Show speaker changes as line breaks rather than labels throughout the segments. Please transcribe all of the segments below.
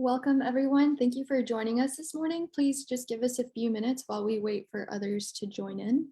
Welcome, everyone. Thank you for joining us this morning. Please just give us a few minutes while we wait for others to join in.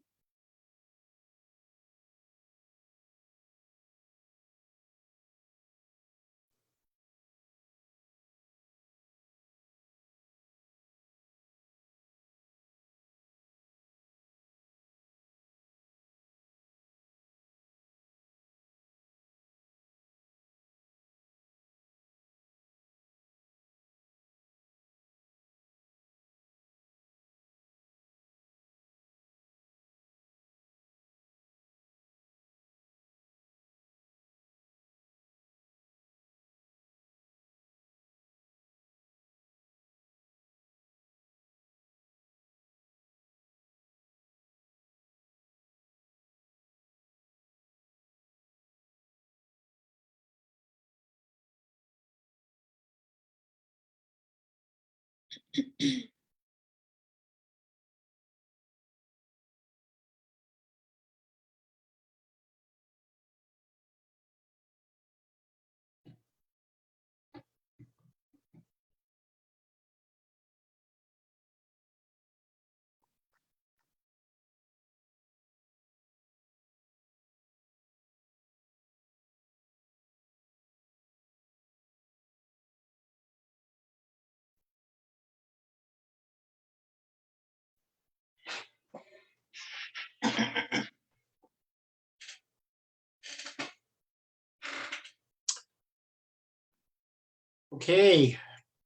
Okay,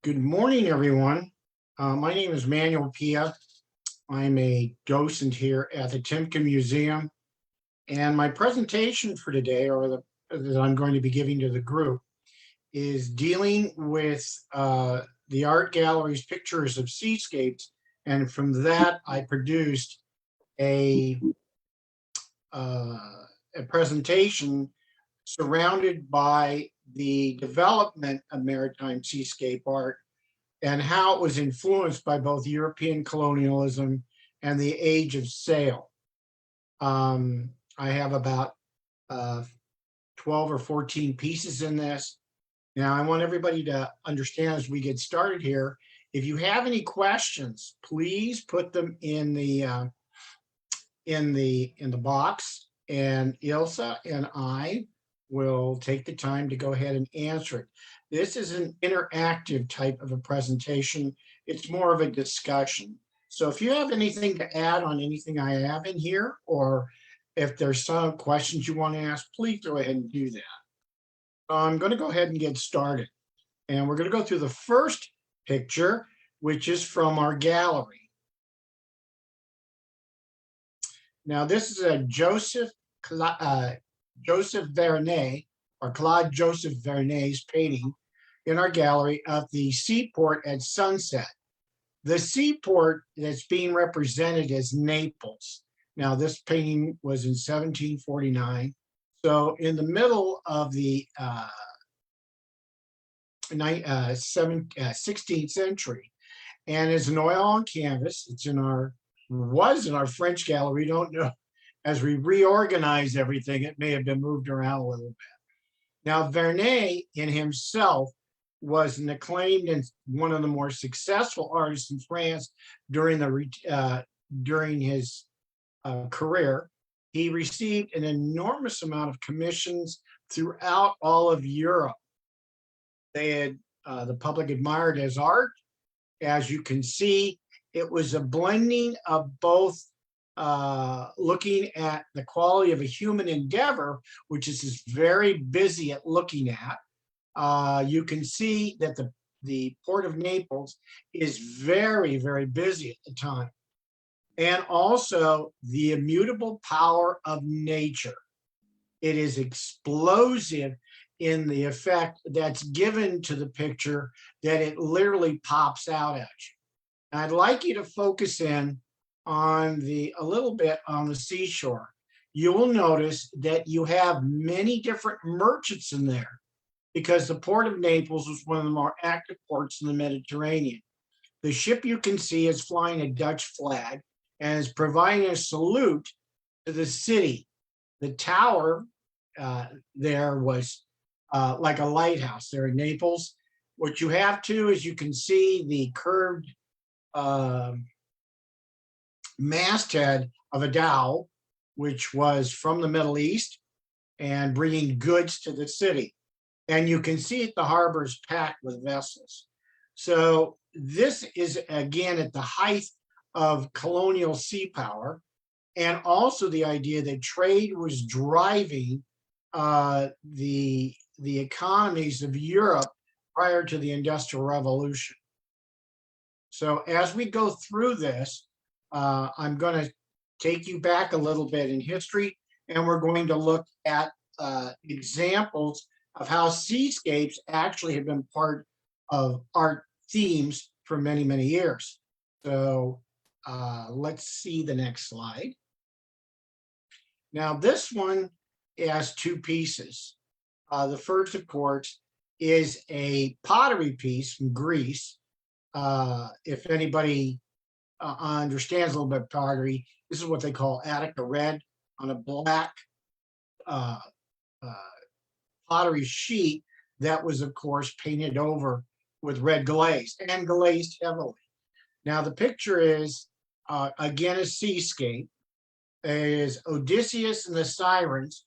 good morning, everyone. My name is Manuel Pia. I'm a docent here at the Timken Museum. And my presentation for today, that I'm going to be giving to the group, is dealing with the art gallery's pictures of seascapes. And from that, I produced a presentation surrounded by the development of maritime seascape art and how it was influenced by both European colonialism and the age of sail. I have about 12 or 14 pieces in this. Now, I want everybody to understand as we get started here, if you have any questions, please put them in the box, and Ilsa and I will take the time to go ahead and answer it. This is an interactive type of a presentation. It's more of a discussion. So if you have anything to add on anything I have in here, or if there's some questions you want to ask, please go ahead and do that. I'm going to go ahead and get started. And we're going to go through the first picture, which is from our gallery. Now, this is a Joseph Vernet, or Claude Joseph Vernet's painting in our gallery of the seaport at sunset. The seaport that's being represented is Naples. Now, this painting was in 1749. So in the middle of the 16th century, and is an oil on canvas. It's was in our French gallery. Don't know. As we reorganize everything, it may have been moved around a little bit. Now, Vernet in himself was an acclaimed and one of the more successful artists in France during his career. He received an enormous amount of commissions throughout all of Europe. The public admired his art. As you can see, it was a blending of both looking at the quality of a human endeavor, which is very busy at looking at. You can see that the Port of Naples is very, very busy at the time. And also the immutable power of nature. It is explosive in the effect that's given to the picture that it literally pops out at you. And I'd like you to focus in on a little bit on the seashore. You will notice that you have many different merchants in there because the Port of Naples was one of the more active ports in the Mediterranean. The ship you can see is flying a Dutch flag and is providing a salute to the city. The tower there was like a lighthouse there in Naples. What you have too is you can see the curved masthead of a dhow, which was from the Middle East and bringing goods to the city. And you can see the harbor is packed with vessels. So this is again at the height of colonial sea power, and also the idea that trade was driving the economies of Europe prior to the Industrial Revolution. So as we go through this, I'm going to take you back a little bit in history, and we're going to look at examples of how seascapes actually have been part of art themes for many, many years. So let's see the next slide. Now this one has two pieces. The first, of course, is a pottery piece from Greece. If anybody understands a little bit of pottery, this is what they call Attica red on a black pottery sheet that was, of course, painted over with red glaze and glazed heavily. Now the picture is, again, a seascape. It is Odysseus and the Sirens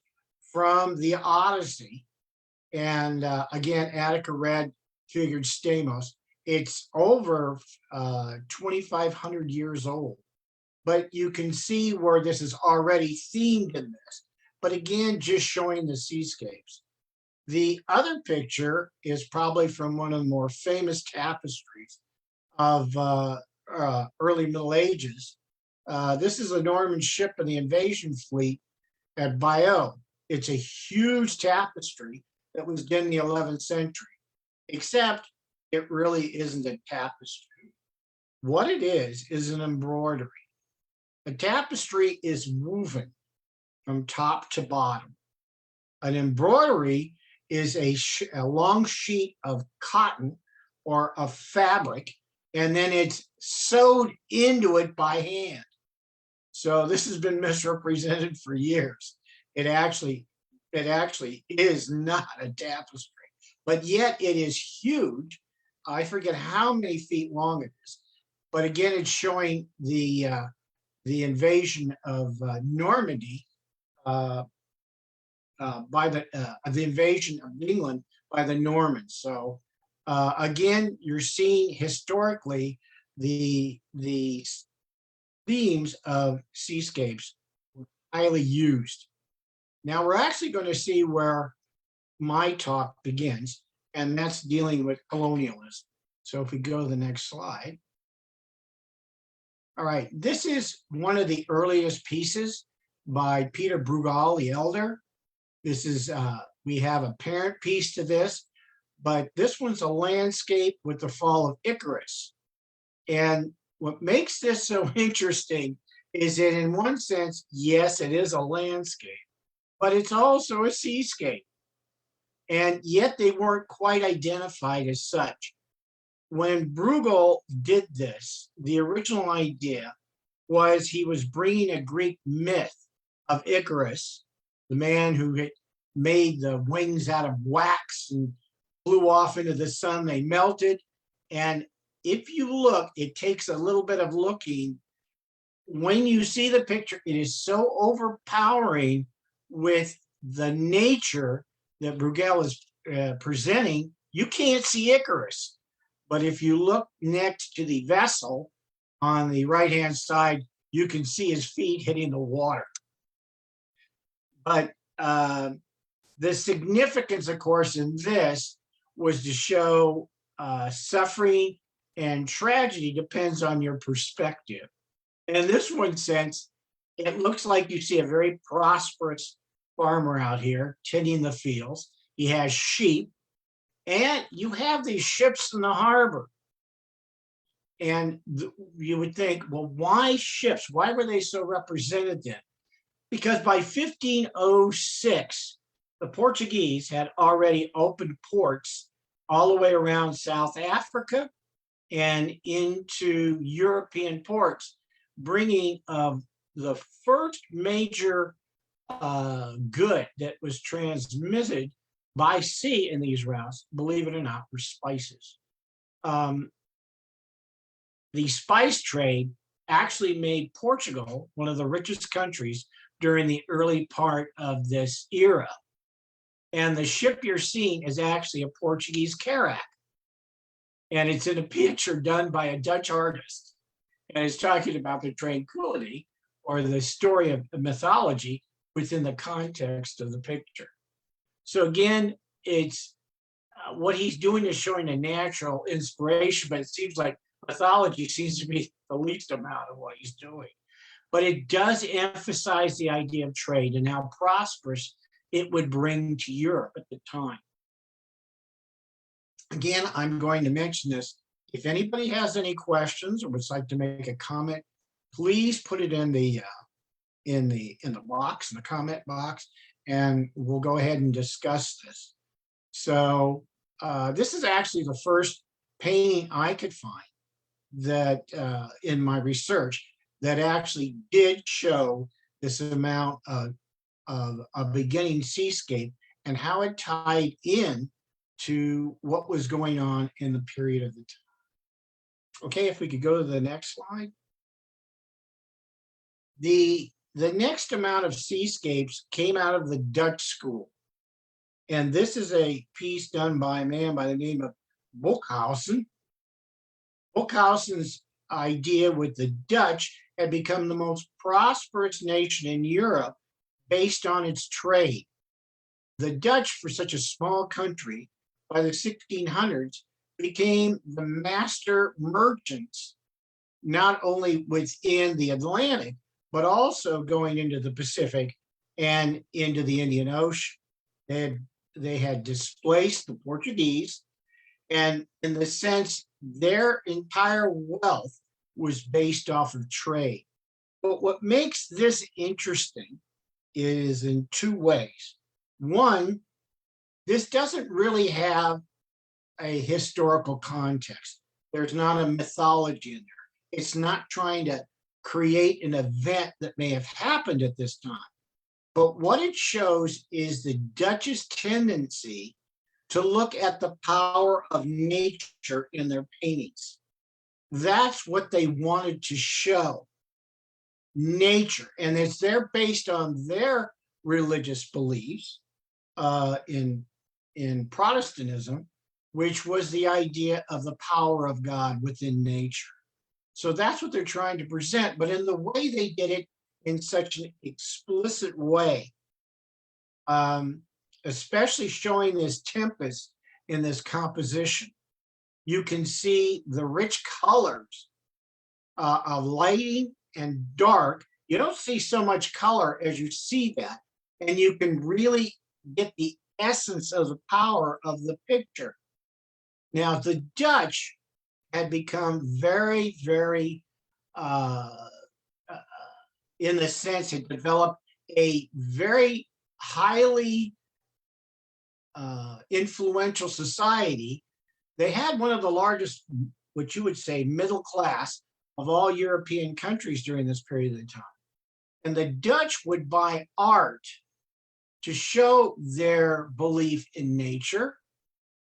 from the Odyssey. And again, Attica red figured stamos. It's over 2,500 years old. But you can see where this is already themed in this. But again, just showing the seascapes. The other picture is probably from one of the more famous tapestries of early Middle Ages. This is a Norman ship in the invasion fleet at Bayeux. It's a huge tapestry that was done in the 11th century, except it really isn't a tapestry. What it is an embroidery. A tapestry is woven from top to bottom. An embroidery is a long sheet of cotton or of fabric, and then it's sewed into it by hand. So this has been misrepresented for years. It actually is not a tapestry, but yet it is huge. I forget how many feet long it is, but again, it's showing the invasion of Normandy by the invasion of England by the Normans. So again, you're seeing historically the themes of seascapes highly used. Now we're actually going to see where my talk begins, and that's dealing with colonialism. So if we go to the next slide. All right, this is one of the earliest pieces by Peter Bruegel the Elder. This is, we have a parent piece to this, but this one's a landscape with the fall of Icarus. And what makes this so interesting is that in one sense, yes, it is a landscape, but it's also a seascape. And yet they weren't quite identified as such. When Bruegel did this, the original idea was he was bringing a Greek myth of Icarus, the man who had made the wings out of wax and flew off into the sun, they melted. And if you look, it takes a little bit of looking. When you see the picture, it is so overpowering with the nature that Bruegel is presenting, you can't see Icarus. But if you look next to the vessel on the right-hand side, you can see his feet hitting the water. But the significance, of course, in this was to show suffering and tragedy depends on your perspective. And in this one sense, it looks like you see a very prosperous farmer out here tending the fields. He has sheep, and you have these ships in the harbor. And you would think, well, why ships? Why were they so represented then? Because by 1506, the Portuguese had already opened ports all the way around South Africa and into European ports, bringing the first major good that was transmitted by sea in these routes, believe it or not, were spices. Um, the spice trade actually made Portugal one of the richest countries during the early part of this era. And the ship you're seeing is actually a Portuguese carrack. And it's in a picture done by a Dutch artist. And it's talking about the tranquility or the story of mythology within the context of the picture. So again, it's what he's doing is showing a natural inspiration, but it seems like mythology seems to be the least amount of what he's doing. But it does emphasize the idea of trade and how prosperous it would bring to Europe at the time. Again, I'm going to mention this. If anybody has any questions or would like to make a comment, please put it in the box, in the comment box, and we'll go ahead and discuss this. So this is actually the first painting I could find that in my research that actually did show this amount of a beginning seascape and how it tied in to what was going on in the period of the time. Okay, if we could go to the next slide. The next amount of seascapes came out of the Dutch school. And this is a piece done by a man by the name of Bokhausen. Bokhausen's idea with the Dutch had become the most prosperous nation in Europe based on its trade. The Dutch, for such a small country, by the 1600s, became the master merchants, not only within the Atlantic, but also going into the Pacific and into the Indian Ocean. They had displaced the Portuguese, and in the sense, their entire wealth was based off of trade. But what makes this interesting is in two ways. One, this doesn't really have a historical context. There's not a mythology in there. It's not trying to create an event that may have happened at this time. But what it shows is the Dutch's tendency to look at the power of nature in their paintings. That's what they wanted to show, nature. And it's they're based on their religious beliefs in Protestantism, which was the idea of the power of God within nature. So that's what they're trying to present, but in the way they did it in such an explicit way, especially showing this tempest in this composition. You can see the rich colors of lighting and dark. You don't see so much color as you see that, and you can really get the essence of the power of the picture. Now, the Dutch had become very, very, in the sense, it developed a very highly influential society. They had one of the largest, what you would say, middle class of all European countries during this period of time. And the Dutch would buy art to show their belief in nature,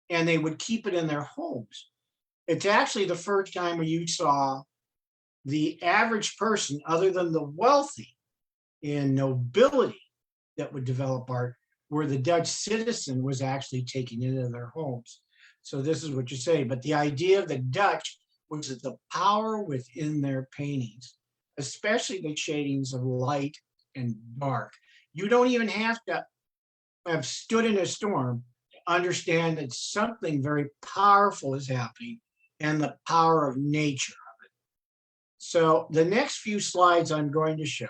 and they would keep it in their homes. It's actually the first time where you saw the average person, other than the wealthy and nobility, that would develop art, where the Dutch citizen was actually taking it into their homes. So this is what you say. But the idea of the Dutch was that the power within their paintings, especially the shadings of light and dark. You don't even have to have stood in a storm to understand that something very powerful is happening and the power of nature of it. So the next few slides I'm going to show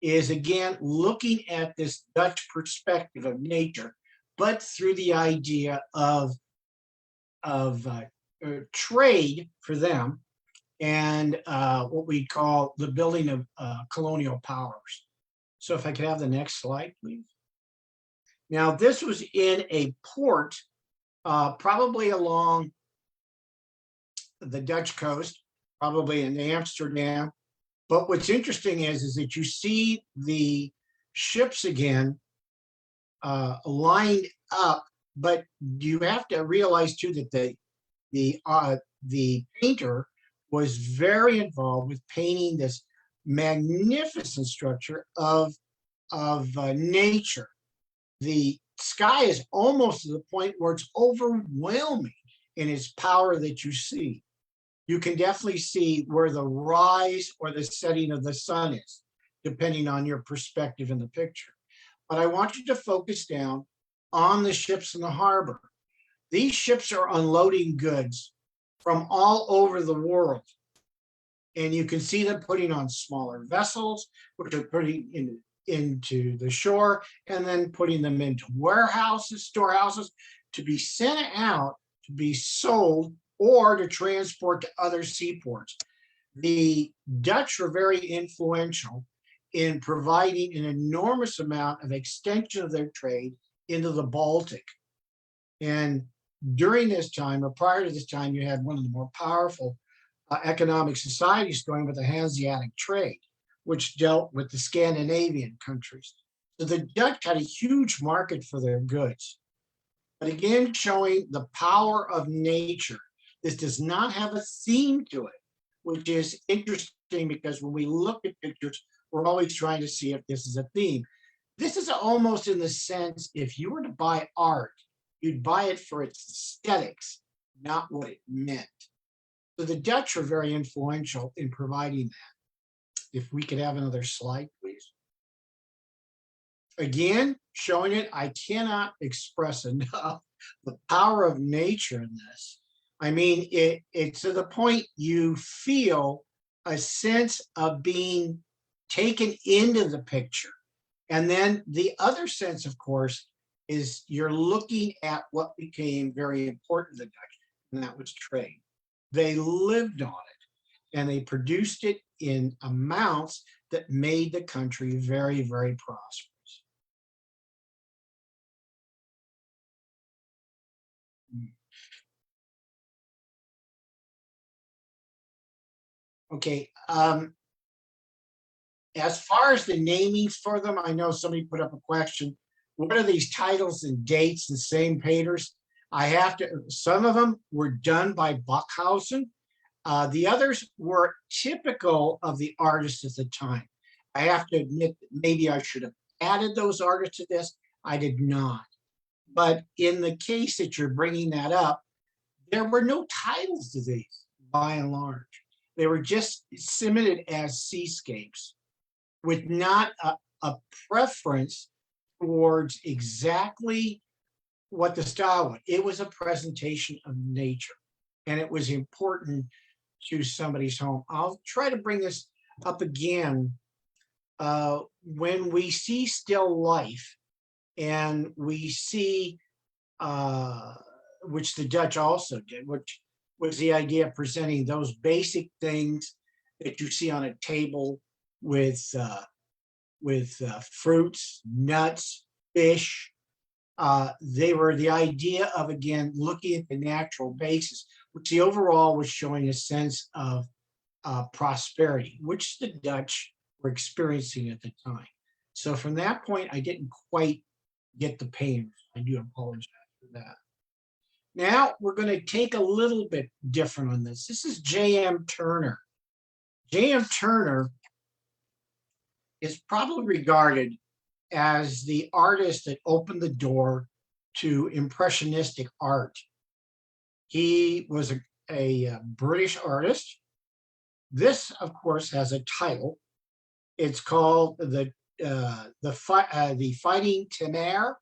is, again, looking at this Dutch perspective of nature, but through the idea of trade for them and what we call the building of colonial powers. So if I could have the next slide, please. Now, this was in a port, probably along the Dutch coast, probably in Amsterdam. But what's interesting is that you see the ships again lined up But you have to realize too that the painter was very involved with painting this magnificent structure of nature. The sky is almost to the point where it's overwhelming in its power that you see. You can definitely see where the rise or the setting of the sun is, depending on your perspective in the picture. But I want you to focus down on the ships in the harbor. These ships are unloading goods from all over the world. And you can see them putting on smaller vessels, which are putting into the shore, and then putting them into warehouses, storehouses, to be sent out, to be sold, or to transport to other seaports. The Dutch were very influential in providing an enormous amount of extension of their trade into the Baltic. And during this time, or prior to this time, you had one of the more powerful economic societies going with the Hanseatic trade, which dealt with the Scandinavian countries. So the Dutch had a huge market for their goods. But again, showing the power of nature. This does not have a theme to it, which is interesting because when we look at pictures, we're always trying to see if this is a theme. This is almost in the sense, if you were to buy art, you'd buy it for its aesthetics, not what it meant. So the Dutch are very influential in providing that. If we could have another slide, please. Again, showing it, I cannot express enough the power of nature in this. I mean, it's to the point you feel a sense of being taken into the picture. And then the other sense, of course, is you're looking at what became very important to the Dutch, and that was trade. They lived on it, and they produced it in amounts that made the country very, very prosperous. Okay, as far as the namings for them, I know somebody put up a question. What are these titles and dates, the same painters? I have to, some of them were done by Buckhausen. The others were typical of the artists at the time. I have to admit that maybe I should have added those artists to this. I did not. But in the case that you're bringing that up, there were no titles to these by and large. They were just submitted as seascapes with not a preference towards exactly what the style was. It was a presentation of nature, and it was important to somebody's home. I'll try to bring this up again. When we see still life, and we see, which the Dutch also did, which was the idea of presenting those basic things that you see on a table with fruits, nuts, fish. They were the idea of, again, looking at the natural basis, which the overall was showing a sense of prosperity, which the Dutch were experiencing at the time. So from that point, I didn't quite get the paint. I do apologize for that. Now we're going to take a little bit different on this. This is J.M. Turner. J.M. Turner is probably regarded as the artist that opened the door to impressionistic art. He was a British artist. This, of course, has a title. It's called the Fighting Tonnerre,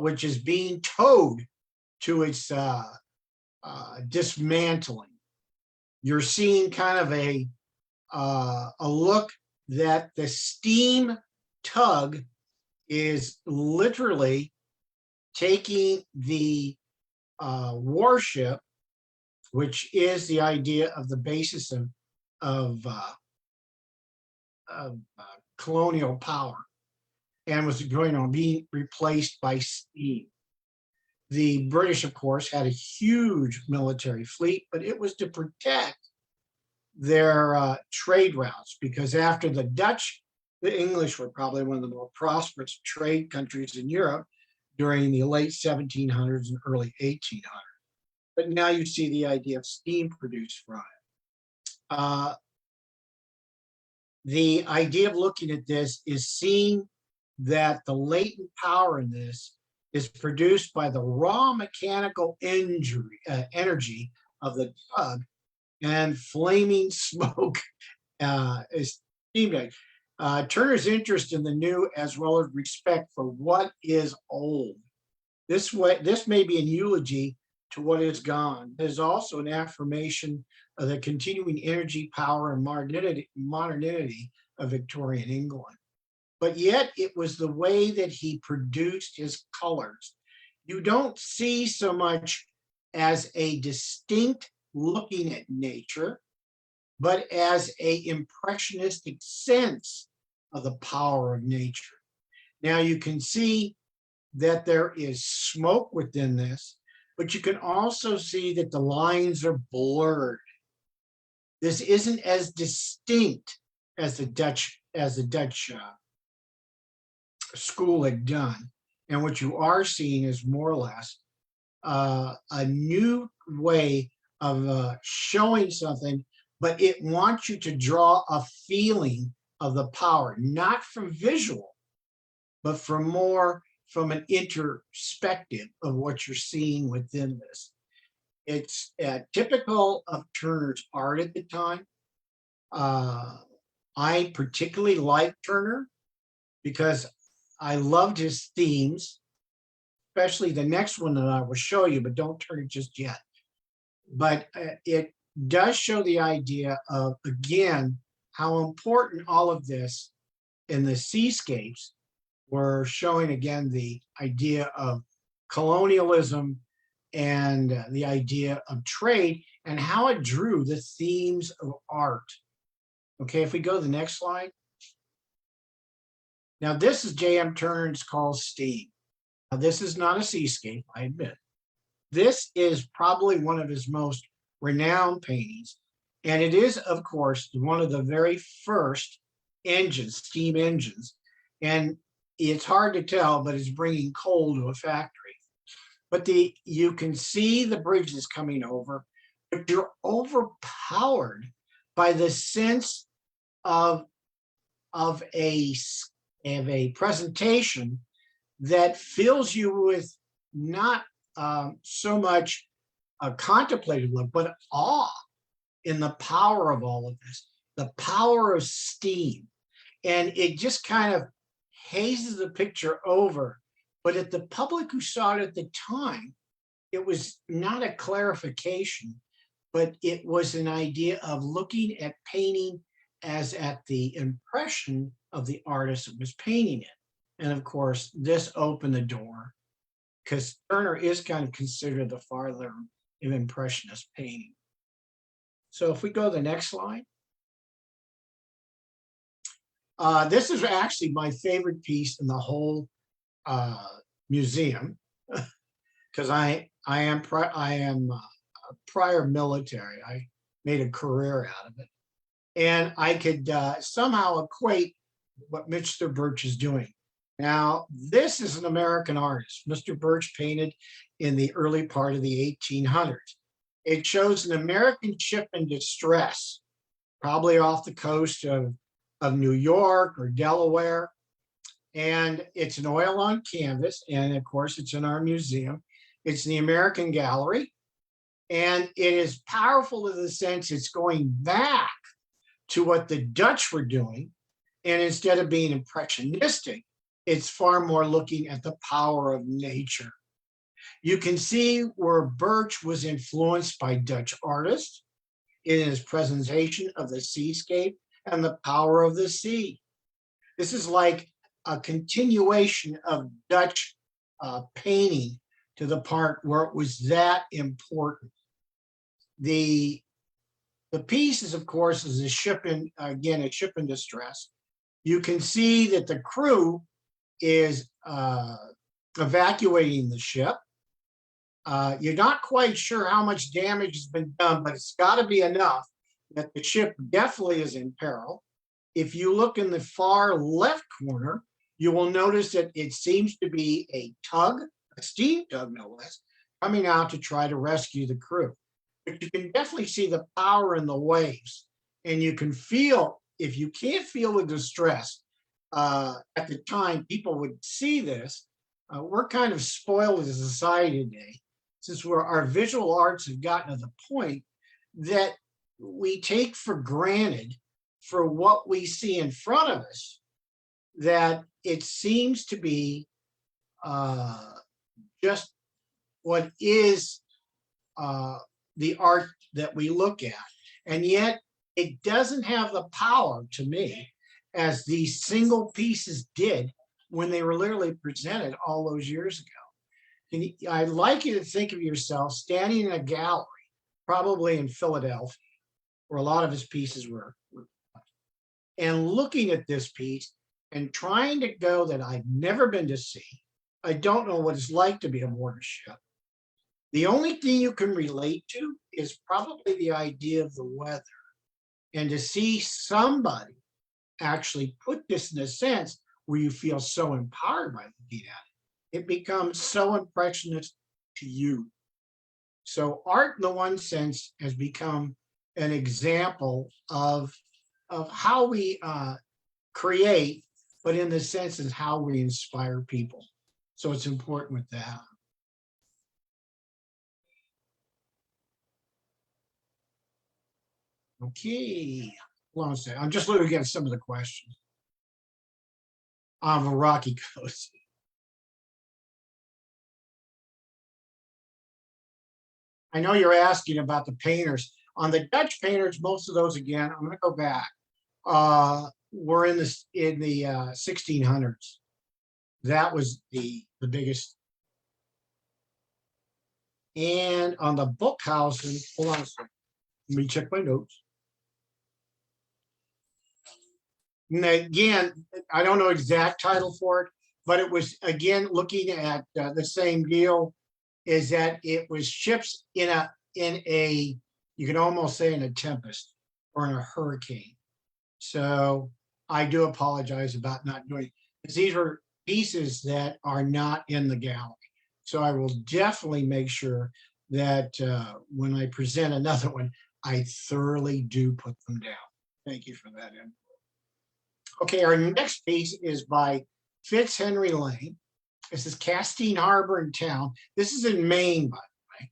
which is being towed to its dismantling. You're seeing kind of a look that the steam tug is literally taking the warship, which is the idea of the basis of colonial power, and was going on being replaced by steam. The British, of course, had a huge military fleet, but it was to protect their trade routes, because after the Dutch, the English were probably one of the more prosperous trade countries in Europe during the late 1700s and early 1800s. But now you see the idea of steam produced from it. The idea of looking at this is seeing that the latent power in this is produced by the raw mechanical energy of the tug, and flaming smoke is steam. Turner's interest in the new, as well as respect for what is old. This may be an eulogy to what is gone. It is also an affirmation of the continuing energy, power, and modernity of Victorian England. But yet it was the way that he produced his colors. You don't see so much as a distinct looking at nature, but as a impressionistic sense of the power of nature. Now you can see that there is smoke within this, but you can also see that the lines are blurred. This isn't as distinct as the Dutch school had done. And what you are seeing is more or less a new way of showing something, but it wants you to draw a feeling of the power, not from visual, but from an introspective of what you're seeing within this. It's typical of Turner's art at the time. I particularly like Turner because I loved his themes, especially the next one that I will show you, but don't turn it just yet. But it does show the idea of, again, how important all of this in the seascapes were, showing again the idea of colonialism and the idea of trade and how it drew the themes of art. Okay, if we go to the next slide. Now this is J.M. Turner, it's called Steam. Now this is not a seascape, I admit. This is probably one of his most renowned paintings. And it is, of course, one of the very first engines, steam engines. And it's hard to tell, but it's bringing coal to a factory. But you can see the bridges coming over, but you're overpowered by the sense of a presentation that fills you with not so much a contemplative look, but awe in the power of all of this, the power of steam. And it just kind of hazes the picture over. But at the public who saw it at the time, it was not a clarification, but it was an idea of looking at painting as at the impression of the artist that was painting it. And of course, this opened the door because Turner is kind of considered the father of Impressionist painting. So if we go to the next slide. This is actually my favorite piece in the whole museum because I am prior military. I made a career out of it. And I could somehow equate what Mr. Birch is doing. Now, this is an American artist. Mr. Birch painted in the early part of the 1800s. It shows an American ship in distress, probably off the coast of New York or Delaware. And it's an oil on canvas. And of course, it's in our museum. It's in the American Gallery. And it is powerful in the sense it's going back to what the Dutch were doing. And instead of being impressionistic, it's far more looking at the power of nature. You can see where Birch was influenced by Dutch artists in his presentation of the seascape and the power of the sea. This is like a continuation of Dutch painting to the part where it was that important. The piece is, of course, is a ship in distress. You can see that the crew is evacuating the ship. You're not quite sure how much damage has been done, but it's got to be enough that the ship definitely is in peril. If you look in the far left corner, you will notice that it seems to be a tug, a steam tug no less, coming out to try to rescue the crew. But you can definitely see the power in the waves, and you can feel, if you can't feel the distress, at the time people would see this. We're kind of spoiled as a society today, since our visual arts have gotten to the point that we take for granted for what we see in front of us, that it seems to be just what is the art that we look at. And yet it doesn't have the power to me as these single pieces did when they were literally presented all those years ago. And I'd like you to think of yourself standing in a gallery, probably in Philadelphia, where a lot of his pieces were, and looking at this piece and trying to go that I've never been to sea. I don't know what it's like to be aboard a ship. The only thing you can relate to is probably the idea of the weather. And to see somebody actually put this in a sense where you feel so empowered by looking at it, it becomes so impressionist to you. So art, in the one sense, has become an example of how we create, but in the sense is how we inspire people. So it's important with that. Okay, hold on a second. I'm just looking at some of the questions on the rocky coast. I know you're asking about the painters. On the Dutch painters, most of those, again, I'm going to go back, were in the 1600s. That was the biggest. And on the Bookhausen, hold on a second. Let me check my notes. And again, I don't know exact title for it, but it was, again, looking at the same deal, is that it was ships in a, you can almost say in a tempest or in a hurricane. So I do apologize about not doing it, because these are pieces that are not in the gallery. So I will definitely make sure that when I present another one, I thoroughly do put them down. Thank you for that input. Okay, our next piece is by Fitzhenry Lane. This is Castine Harbor in Town. This is in Maine, by the way,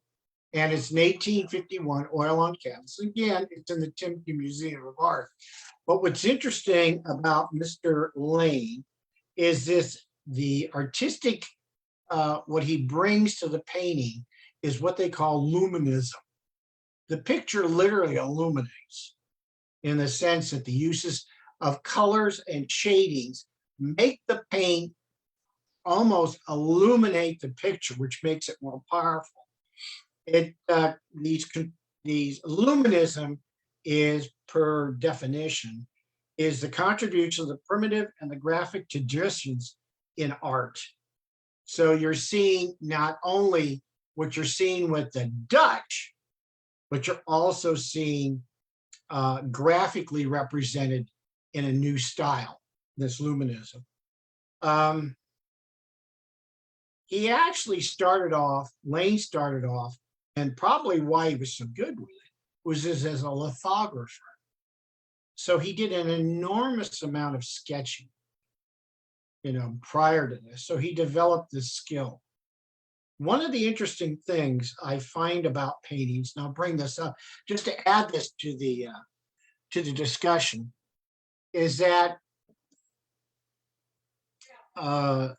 and it's an 1851 oil on canvas. Again, it's in the Timken Museum of Art. But what's interesting about Mr. Lane is the artistic, what he brings to the painting is what they call luminism. The picture literally illuminates in the sense that the uses of colors and shadings make the paint almost illuminate the picture, which makes it more powerful. These luminism is, per definition, is the contribution of the primitive and the graphic traditions in art. So you're seeing not only what you're seeing with the Dutch, but you're also seeing graphically represented in a new style, this luminism. He actually started off, Lane started off, and probably why he was so good with it was as a lithographer. So he did an enormous amount of sketching, prior to this. So he developed this skill. One of the interesting things I find about paintings, and I'll bring this up just to add this to the discussion, is that I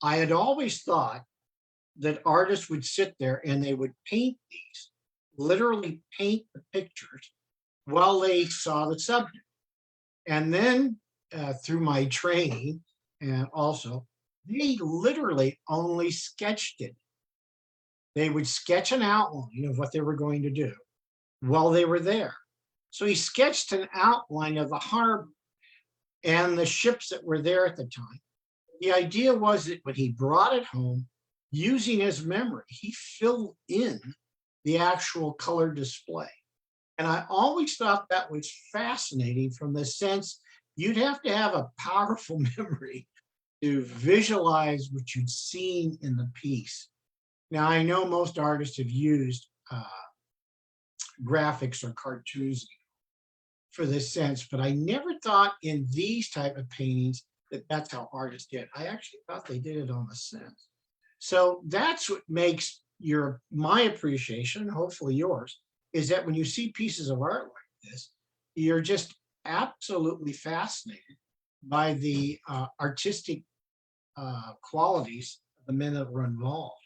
had always thought that artists would sit there and they would paint these, literally paint the pictures while they saw the subject. And then through my training, and also, they literally only sketched it. They would sketch an outline of what they were going to do while they were there. So he sketched an outline of the harbor and the ships that were there at the time. The idea was that when he brought it home, using his memory, he filled in the actual color display. And I always thought that was fascinating, from the sense you'd have to have a powerful memory to visualize what you'd seen in the piece. Now, I know most artists have used graphics or cartoons for this sense, but I never thought in these type of paintings that that's how artists did. I actually thought they did it on the sense. So that's what makes my appreciation, hopefully yours, is that when you see pieces of art like this, you're just absolutely fascinated by the artistic qualities of the men that were involved.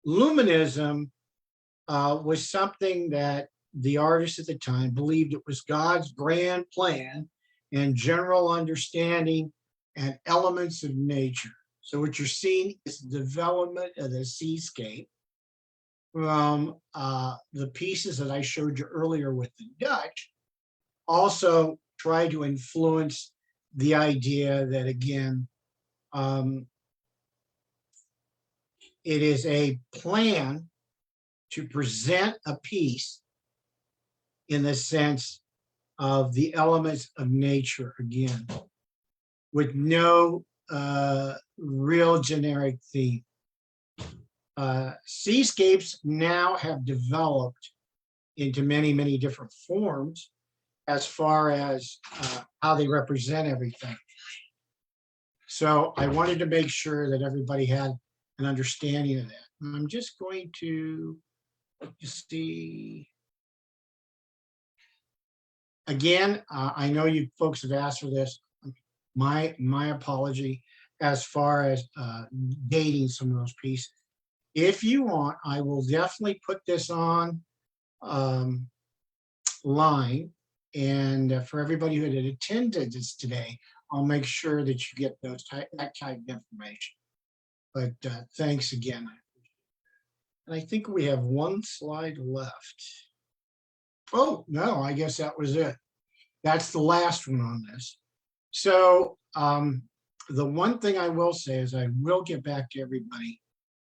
Luminism was something that the artists at the time believed it was God's grand plan and general understanding and elements of nature. So what you're seeing is the development of the seascape from the pieces that I showed you earlier with the Dutch. Also try to influence the idea that, again, it is a plan to present a piece in the sense of the elements of nature, again, with no real generic theme. Seascapes now have developed into many, many different forms as far as how they represent everything. So I wanted to make sure that everybody had an understanding of that. And I'm just going to see. Again, I know you folks have asked for this. My apology as far as dating some of those pieces. If you want, I will definitely put this on line. And for everybody who had attended this today, I'll make sure that you get that type of information. But thanks again. And I think we have one slide left. Oh, no, I guess that was it. That's the last one on this. So the one thing I will say is I will get back to everybody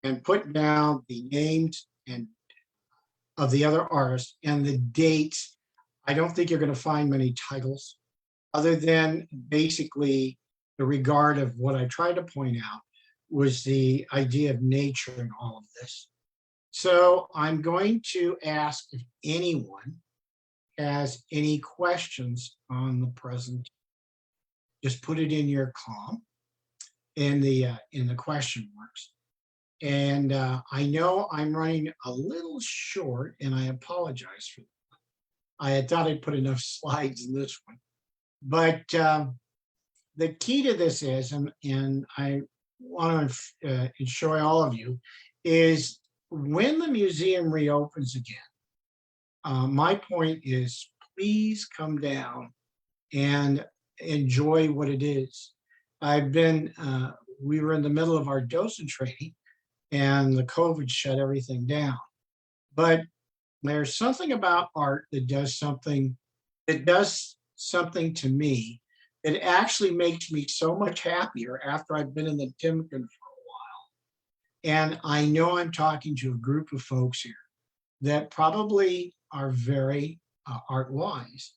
and put down the names and of the other artists and the dates. I don't think you're going to find many titles other than basically the regard of what I tried to point out was the idea of nature in all of this. So I'm going to ask if anyone has any questions on the present. Just put it in your column in the question marks. And I know I'm running a little short, and I apologize for that. I had thought I'd put enough slides in this one, but the key to this is, and I want to assure all of you, is when the museum reopens again, my point is please come down and enjoy what it is. We were in the middle of our docent training and the COVID shut everything down. But there's something about art that does something to me that actually makes me so much happier after I've been in the Timken for a while. And I know I'm talking to a group of folks here that probably are very art wise,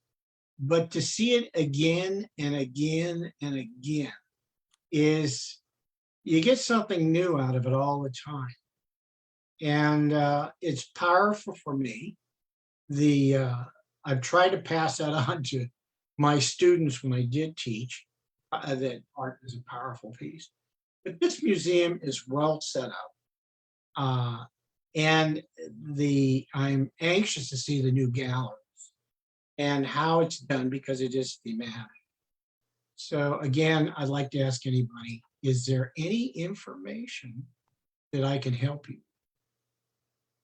but to see it again and again and again is you get something new out of it all the time. And it's powerful for me. I've tried to pass that on to my students when I did teach, that art is a powerful piece. But this museum is well set up. And I'm anxious to see the new galleries and how it's done because it is thematic. So again, I'd like to ask anybody, is there any information that I can help you?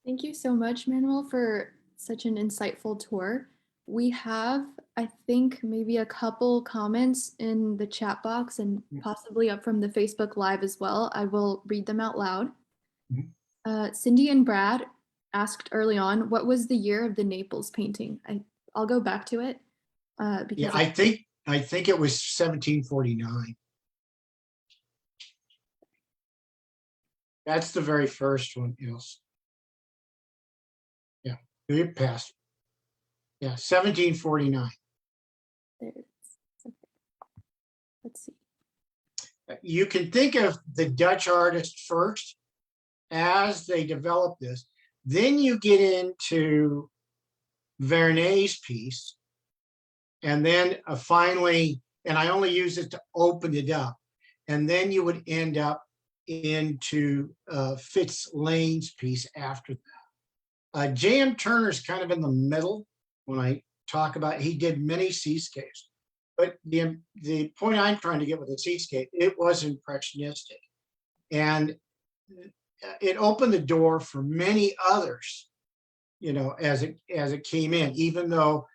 Thank you so much, Manuel, for such an insightful tour. We have, I think, maybe a couple comments in the chat box and possibly up from the Facebook Live as well. I will read them out loud. Cindy and Brad asked early on, what was the year of the Naples painting? I'll go back to it. Because
yeah, I think it was 1749. That's the very first one, Ilse. Yeah, you passed. Yeah, 1749.
there it is. Okay. Let's see.
You can think of the Dutch artist first as they develop this. Then you get into Vernet's piece. And then finally, and I only use it to open it up. And then you would end up into Fitz Lane's piece after that. J.M. Turner's kind of in the middle when I talk about, he did many seascapes. But the point I'm trying to get with the seascape, it was impressionistic. And it opened the door for many others, you know, as it came in, even though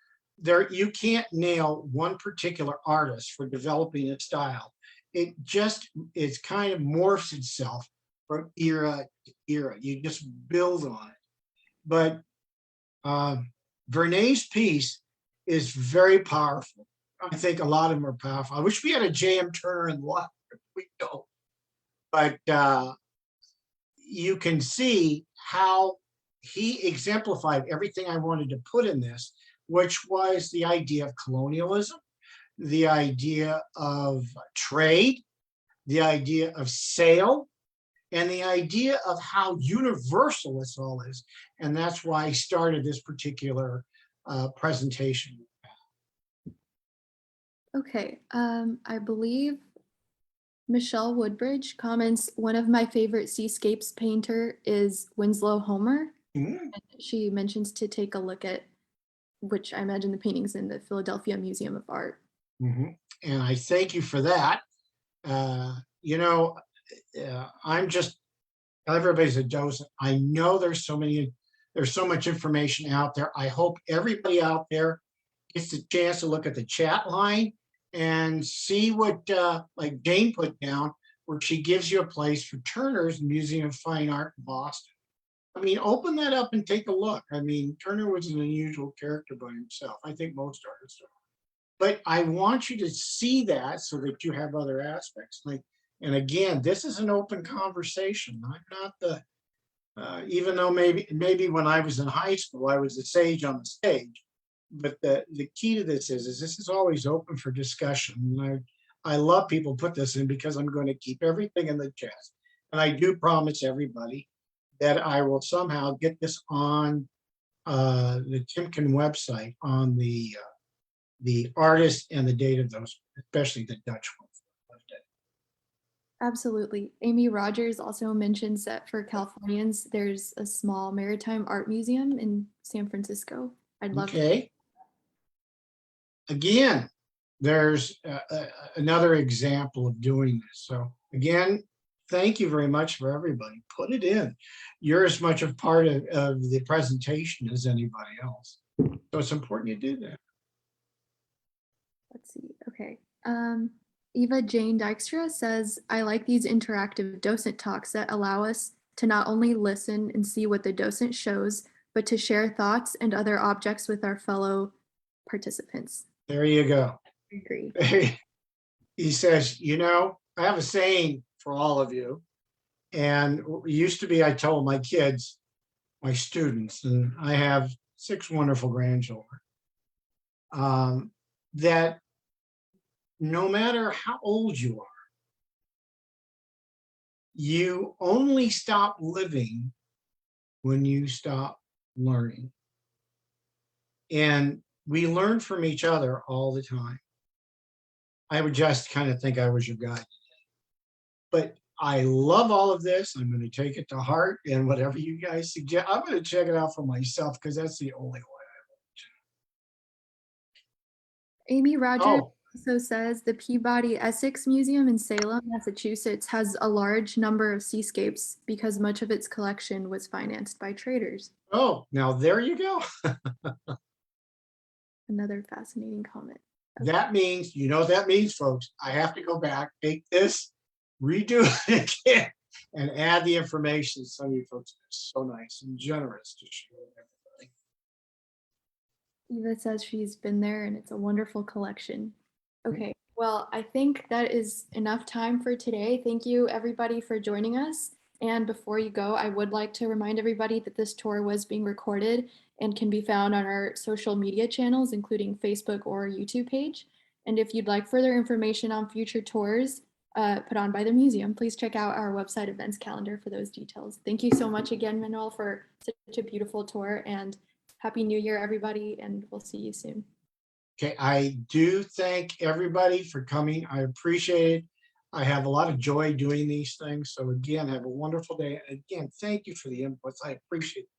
you can't nail one particular artist for developing a style. It's kind of morphs itself from era to era. You just build on it. But Vernet's piece is very powerful. I think a lot of them are powerful. I wish we had a J.M. Turner in the lot. We don't. But you can see how he exemplified everything I wanted to put in this, which was the idea of colonialism, the idea of trade, the idea of sail, and the idea of how universal this all is. And that's why I started this particular presentation.
Okay, I believe Michelle Woodbridge comments, one of my favorite seascapes painter is Winslow Homer.
Mm.
She mentions to take a look at, which I imagine the paintings in the Philadelphia Museum of Art.
Mm-hmm. And I thank you for that. You know, everybody's a docent. I know there's so much information out there. I hope everybody out there gets the chance to look at the chat line and see what like Jane put down, where she gives you a place for Turner's Museum of Fine Art in Boston. I mean, open that up and take a look. I mean, Turner was an unusual character by himself. I think most artists are. But I want you to see that so that you have other aspects. Like, and again, this is an open conversation. I'm not the, even though maybe when I was in high school, I was the sage on the stage. But the key to this is this is always open for discussion. And I love people put this in because I'm going to keep everything in the chat. And I do promise everybody that I will somehow get this on the Timken website on the artist and the date of those, especially the Dutch ones.
Absolutely. Amy Rogers also mentions that for Californians, there's a small maritime art museum in San Francisco. I'd love to.
Okay. Again, there's another example of doing this. So again, thank you very much for everybody. Put it in. You're as much a part of the presentation as anybody else. So it's important you do that.
Let's see. Okay. Eva Jane Dykstra says, I like these interactive docent talks that allow us to not only listen and see what the docent shows, but to share thoughts and other objects with our fellow participants.
There you go.
I agree.
He says, you know, I have a saying for all of you. And it used to be, I told my kids, my students, and I have 6 wonderful grandchildren, that no matter how old you are, you only stop living when you stop learning. And we learn from each other all the time. I would just kind of think I was your guide. But I love all of this. I'm going to take it to heart, and whatever you guys suggest, I'm going to check it out for myself because that's the only way I
Amy Rogers
Oh,
also says the Peabody Essex Museum in Salem, Massachusetts has a large number of seascapes because much of its collection was financed by traders.
oh, now there you go.
Another fascinating comment.
That means, you know what that means, folks. I have to go back, take this, redo it again, and add the information. Some of you folks are so nice and generous to share with everybody.
Eva says she's been there and it's a wonderful collection. Okay, well, I think that is enough time for today. Thank you everybody for joining us. And before you go, I would like to remind everybody that this tour was being recorded and can be found on our social media channels, including Facebook or YouTube page. And if you'd like further information on future tours put on by the museum, please check out our website events calendar for those details. Thank you so much again, Manuel, for such a beautiful tour, and Happy New Year, everybody, and we'll see you soon.
Okay, I do thank everybody for coming. I appreciate it. I have a lot of joy doing these things. So again, have a wonderful day. Again, thank you for the inputs. I appreciate it.